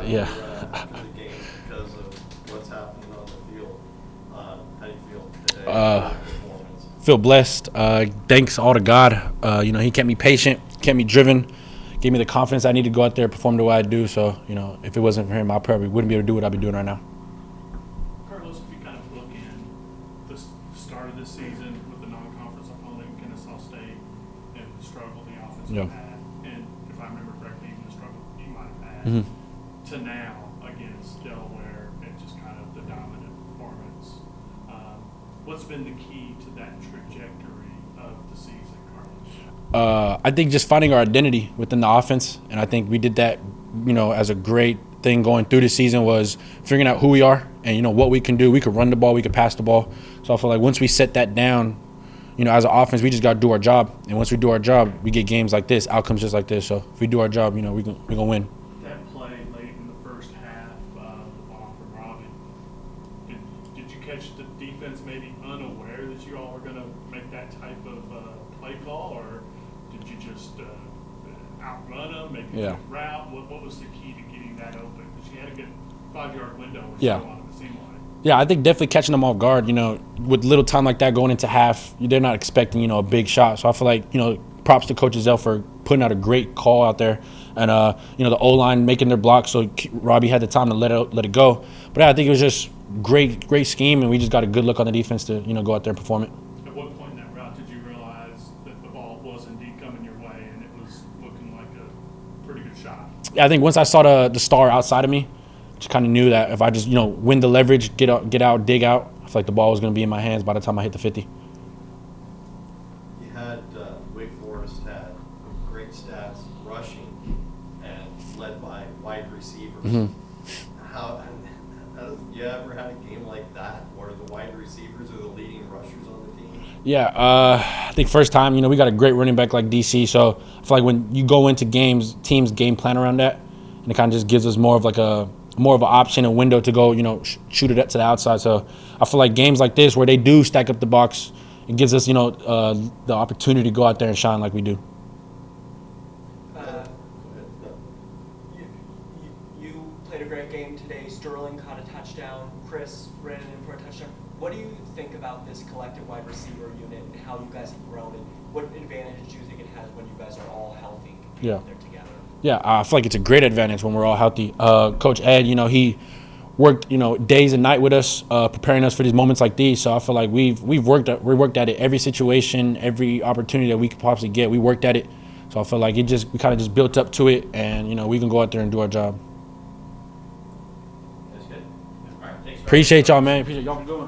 Yeah. After the game because of what's happening on the field. How do you feel today? Performance? Feel blessed. Thanks all to God. He kept me patient, kept me driven, gave me the confidence I need to go out there and perform the way I do. So, if it wasn't for him, I probably wouldn't be able to do what I'd be doing right now. Carlos, if you kind of look in the start of this season with the non-conference opponent, Kennesaw State, and the struggle the offense had, and if I remember correctly, even the struggle you might have had, to now against Delaware and just kind of the dominant performance. What's been the key to that trajectory of the season, Carlos? I think just finding our identity within the offense, and I think we did that, as a great thing going through the season was figuring out who we are and, what we can do. We could run the ball, we could pass the ball. So I feel like once we set that down, as an offense, we just got to do our job. And once we do our job, we get games like this, outcomes just like this. So if we do our job, we're going to win. That play late in the first half, the ball from Robbie, did you catch the defense maybe unaware that you all were going to make that type of play call, or did you just outrun them, make a good route? What was the key to getting that open? Because you had a good 5-yard window or so on it, it seemed like. Yeah, I think definitely catching them off guard, with little time like that going into half, they're not expecting, a big shot. So I feel like, props to Coach Zell for putting out a great call out there. And, the O-line making their block so Robbie had the time to let it go. But yeah, I think it was just great scheme, and we just got a good look on the defense to, go out there and perform it. At what point in that route did you realize that the ball was indeed coming your way and it was looking like a pretty good shot? Yeah, I think once I saw the star outside of me, just kind of knew that if I just, win the leverage, get out, dig out, I feel like the ball was going to be in my hands by the time I hit the 50. You had Wake Forest had great stats rushing and led by wide receivers. How you ever had a game like that where the wide receivers are the leading rushers on the team? Yeah, I think first time, we got a great running back like DC. So I feel like when you go into games, teams game plan around that, and it kind of just gives us more of an option, a window to go, shoot it to the outside. So I feel like games like this where they do stack up the box, it gives us, the opportunity to go out there and shine like we do. You played a great game today. Sterling caught a touchdown. Chris ran in for a touchdown. What do you think about this collective wide receiver unit and how you guys have grown, and what advantage do you think it has when you guys are all healthy and competing out there together? Yeah, I feel like it's a great advantage when we're all healthy. Coach Ed, he worked, days and night with us, preparing us for these moments like these. So I feel like we worked at it every situation, every opportunity that we could possibly get. We worked at it. So I feel like we kind of just built up to it, and we can go out there and do our job. That's good. All right, thanks. Appreciate y'all, man. Appreciate y'all for going.